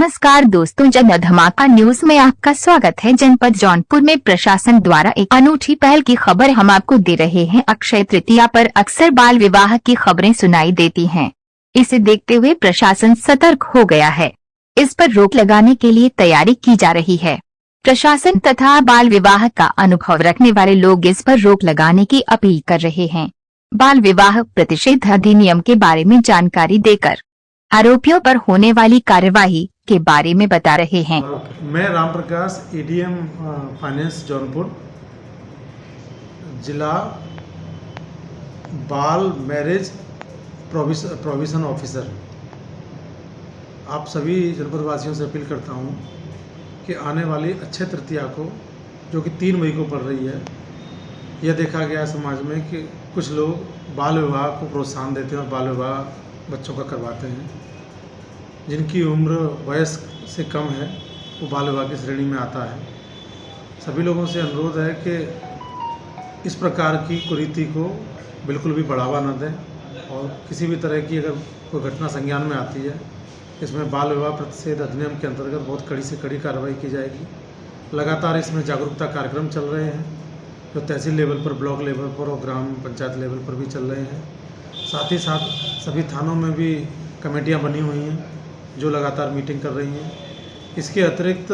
नमस्कार दोस्तों, जन धमाका न्यूज में आपका स्वागत है। जनपद जौनपुर में प्रशासन द्वारा एक अनूठी पहल की खबर हम आपको दे रहे हैं। अक्षय तृतीया पर अक्सर बाल विवाह की खबरें सुनाई देती हैं। इसे देखते हुए प्रशासन सतर्क हो गया है। इस पर रोक लगाने के लिए तैयारी की जा रही है। प्रशासन तथा बाल विवाह का अनुभव रखने वाले लोग इस पर रोक लगाने की अपील कर रहे हैं। बाल विवाह प्रतिषेध अधिनियम के बारे में जानकारी देकर आरोपियों पर होने वाली कार्यवाही के बारे में बता रहे हैं। मैं राम प्रकाश, एडीएम फाइनेंस जौनपुर, जिला बाल मैरिज प्रोविज़न ऑफिसर। आप सभी जनपद वासियों से अपील करता हूं कि आने वाली अक्षय तृतीया को, जो कि 3 मई को पड़ रही है, यह देखा गया समाज में कि कुछ लोग बाल विवाह को प्रोत्साहन देते हैं और बाल विवाह बच्चों का करवाते हैं। जिनकी उम्र वयस से कम है वो बाल विवाह की श्रेणी में आता है। सभी लोगों से अनुरोध है कि इस प्रकार की कुरीति को बिल्कुल भी बढ़ावा न दें और किसी भी तरह की अगर कोई घटना संज्ञान में आती है, इसमें बाल विवाह प्रतिषेध अधिनियम के अंतर्गत बहुत कड़ी से कड़ी कार्रवाई की जाएगी। लगातार इसमें जागरूकता कार्यक्रम चल रहे हैं, जो तहसील लेवल पर, ब्लॉक लेवल पर और ग्राम पंचायत लेवल पर भी चल रहे हैं। साथ ही साथ सभी थानों में भी कमेटियां बनी हुई हैं जो लगातार मीटिंग कर रही हैं। इसके अतिरिक्त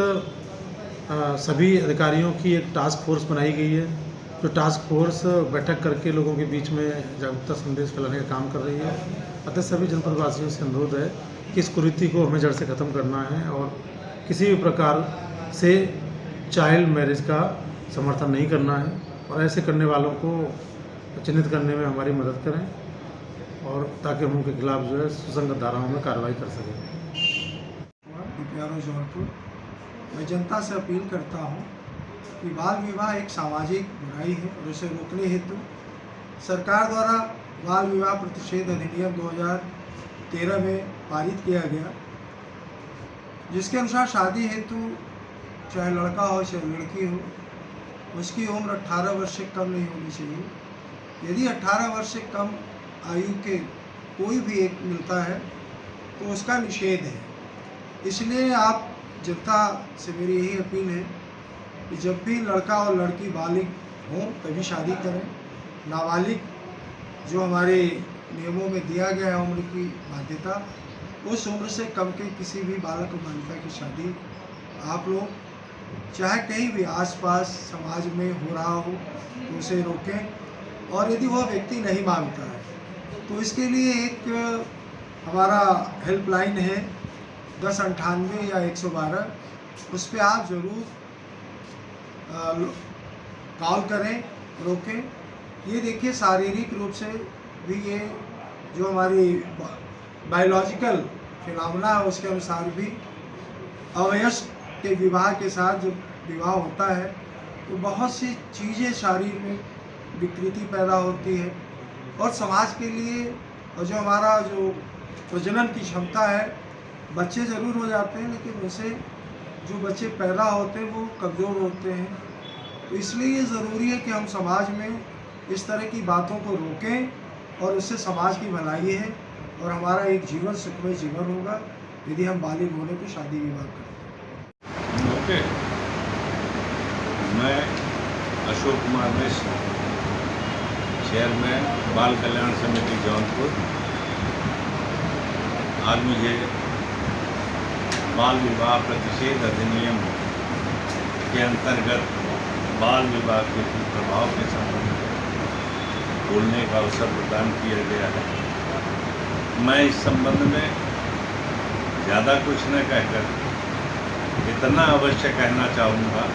सभी अधिकारियों की एक टास्क फोर्स बनाई गई है, जो टास्क फोर्स बैठक करके लोगों के बीच में जागरूकता संदेश फैलाने का काम कर रही है। अतः सभी जनपद वासियों से अनुरोध है कि इस कुरीति को हमें जड़ से ख़त्म करना है और किसी भी प्रकार से चाइल्ड मैरिज का समर्थन नहीं करना है और ऐसे करने वालों को चिन्हित करने में हमारी मदद करें और ताकि हम उनके खिलाफ जो है सुसंगत धाराओं में कार्रवाई कर सकें। जौनपुर, मैं जनता से अपील करता हूं कि बाल विवाह एक सामाजिक बुराई है और उसे रोकने हेतु सरकार द्वारा बाल विवाह प्रतिषेध अधिनियम 2013 में पारित किया गया, जिसके अनुसार शादी हेतु चाहे लड़का हो चाहे लड़की हो, उसकी उम्र 18 वर्ष से कम नहीं होनी चाहिए। यदि 18 वर्ष से कम आयु के कोई भी एक मिलता है तो उसका निषेध है। इसलिए आप जनता से मेरी यही अपील है कि जब भी लड़का और लड़की बालिग हों तभी शादी करें। नाबालिग जो हमारे नियमों में दिया गया है उम्र की बाध्यता, उस उम्र से कम के किसी भी बालक और बालिका की शादी आप लोग चाहे कहीं भी आसपास समाज में हो रहा हो तो उसे रोकें। और यदि वह व्यक्ति नहीं मानता है तो इसके लिए एक हमारा हेल्पलाइन है 1098 या 112, उस पर आप ज़रूर कॉल करें, रोकें। ये देखिए, शारीरिक रूप से भी ये जो हमारी बायोलॉजिकल फिनोमेना है उसके अनुसार भी अवयस्क के विवाह के साथ जब विवाह होता है तो बहुत सी चीज़ें शरीर में विकृति पैदा होती है और समाज के लिए और जो हमारा जो प्रजनन की क्षमता है, बच्चे ज़रूर हो जाते हैं लेकिन वैसे जो बच्चे पैदा होते हैं वो कमज़ोर होते हैं। तो इसलिए ये ज़रूरी है कि हम समाज में इस तरह की बातों को रोकें और उससे समाज की भलाई है और हमारा एक जीवन सुखमय जीवन होगा यदि हम बालिग होने पर शादी विवाह करें। ओके, मैं अशोक कुमार मिश्र, चेयरमैन बाल कल्याण समिति जौनपुर। आज मुझे बाल विवाह प्रतिषेध अधिनियम के अंतर्गत बाल विवाह के प्रभाव के संबंध में बोलने का अवसर प्रदान किया गया है। मैं इस संबंध में ज़्यादा कुछ न कहकर इतना अवश्य कहना चाहूँगा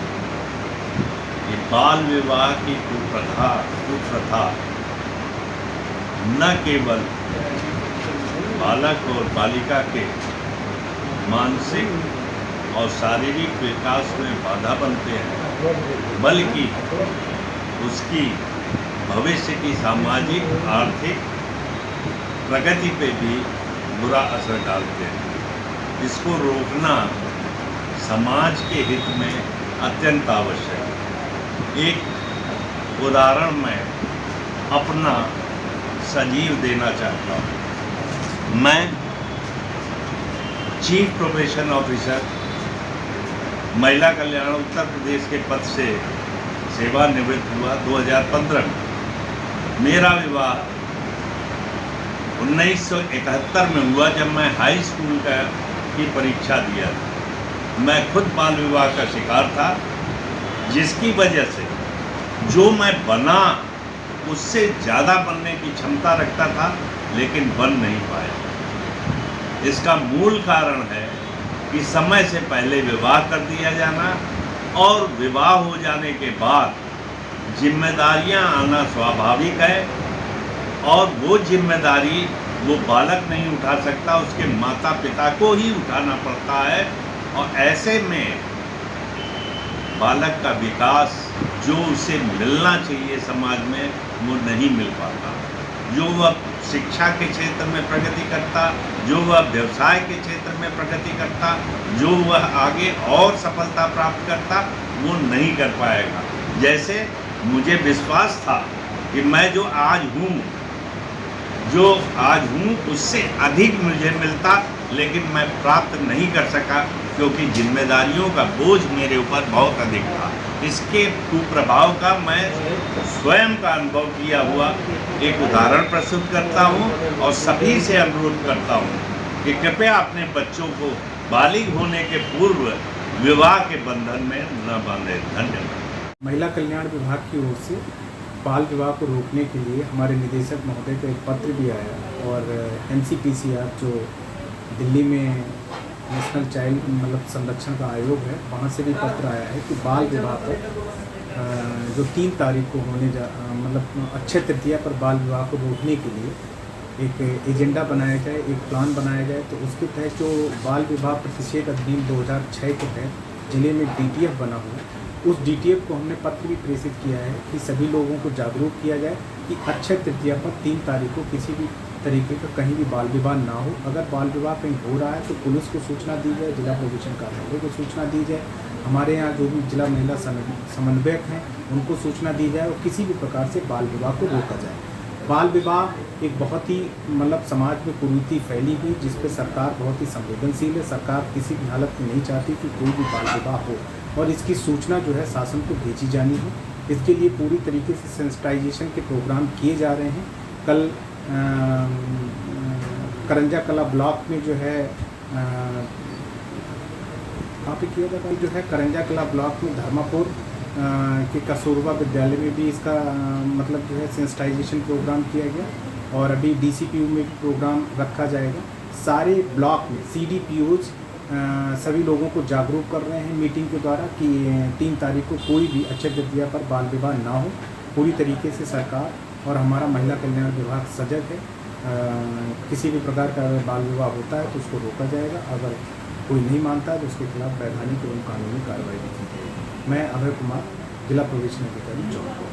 कि बाल विवाह की कुप्रथा न केवल बालक और बालिका के मानसिक और शारीरिक विकास में बाधा बनते हैं, बल्कि उसकी भविष्य की सामाजिक आर्थिक प्रगति पे भी बुरा असर डालते हैं। इसको रोकना समाज के हित में अत्यंत आवश्यक है। एक उदाहरण मैं अपना सजीव देना चाहता हूँ। मैं चीफ प्रोबेशन ऑफिसर महिला कल्याण उत्तर प्रदेश के पद से सेवानिवृत्त हुआ 2015 में। मेरा विवाह 1971 में हुआ, जब मैं हाई स्कूल की परीक्षा दिया था। मैं खुद बाल विवाह का शिकार था, जिसकी वजह से जो मैं बना उससे ज़्यादा बनने की क्षमता रखता था, लेकिन बन नहीं पाया। इसका मूल कारण है कि समय से पहले विवाह कर दिया जाना और विवाह हो जाने के बाद जिम्मेदारियां आना स्वाभाविक है, और वो जिम्मेदारी वो बालक नहीं उठा सकता, उसके माता पिता को ही उठाना पड़ता है। और ऐसे में बालक का विकास जो उसे मिलना चाहिए समाज में, वो नहीं मिल पाता। जो वह शिक्षा के क्षेत्र में प्रगति करता, जो वह व्यवसाय के क्षेत्र में प्रगति करता, जो वह आगे और सफलता प्राप्त करता, वो नहीं कर पाएगा। जैसे मुझे विश्वास था कि मैं जो आज हूँ उससे अधिक मुझे मिलता, लेकिन मैं प्राप्त नहीं कर सका, क्योंकि जिम्मेदारियों का बोझ मेरे ऊपर बहुत अधिक था। इसके कुप्रभाव का मैं स्वयं का अनुभव किया हुआ एक उदाहरण प्रस्तुत करता हूँ, और सभी से अनुरोध करता हूँ कि कृपया अपने बच्चों को बालिग होने के पूर्व विवाह के बंधन में न बांधें। धन्यवाद। महिला कल्याण विभाग की ओर से बाल विवाह को रोकने के लिए हमारे निदेशक महोदय का एक पत्र भी आया, और NCPCR जो दिल्ली में नेशनल चाइल्ड संरक्षण का आयोग है, वहाँ से भी पत्र आया है कि बाल विवाह पर जो 3 तारीख को अक्षय तृतीया पर बाल विवाह को रोकने के लिए एक एजेंडा बनाया जाए, एक प्लान बनाया जाए। तो उसके तहत जो बाल विवाह प्रतिषेध अधिनियम 2006 के तहत जिले में DTF बना हुआ है, उस DTF को हमने पत्र भी प्रेषित किया है कि सभी लोगों को जागरूक किया जाए कि अक्षय तृतीया पर 3 तारीख को किसी भी तरीके का कहीं भी बाल विवाह ना हो। अगर बाल विवाह कहीं हो रहा है तो पुलिस को सूचना दी जाए, जिला प्रोबेशन कार्यालय को सूचना दी जाए, हमारे यहाँ जो भी जिला महिला समन्वयक हैं उनको सूचना दी जाए, और किसी भी प्रकार से बाल विवाह को रोका जाए। बाल विवाह एक बहुत ही समाज में कुरीति फैली हुई, जिस पे सरकार बहुत ही संवेदनशील है। सरकार किसी भी हालत में नहीं चाहती कि कोई भी बाल विवाह हो, और इसकी सूचना जो है शासन को भेजी जानी है। इसके लिए पूरी तरीके से सेंसिटाइजेशन के प्रोग्राम किए जा रहे हैं। कल करंजा कला ब्लॉक में जो है वहाँ पे किया जाता है, जो है करंजा कला ब्लॉक में धर्मापुर के कस्तूरबा विद्यालय में भी इसका जो है सेंसिटाइजेशन प्रोग्राम किया गया, और अभी DCPO में भी प्रोग्राम रखा जाएगा। सारे ब्लॉक में CDPOs सभी लोगों को जागरूक कर रहे हैं मीटिंग के द्वारा कि 3 तारीख को कोई भी अक्षय तृतीया पर बाल विवाह ना हो। पूरी तरीके से सरकार और हमारा महिला कल्याण विभाग सजग है। किसी भी प्रकार का अगर बाल विवाह होता है तो उसको रोका जाएगा, अगर कोई नहीं मानता है तो उसके खिलाफ वैधानिक एवं कानूनी कार्रवाई की जाएगी। मैं अभय कुमार, जिला प्रोबेशन अधिकारी जौनपुर।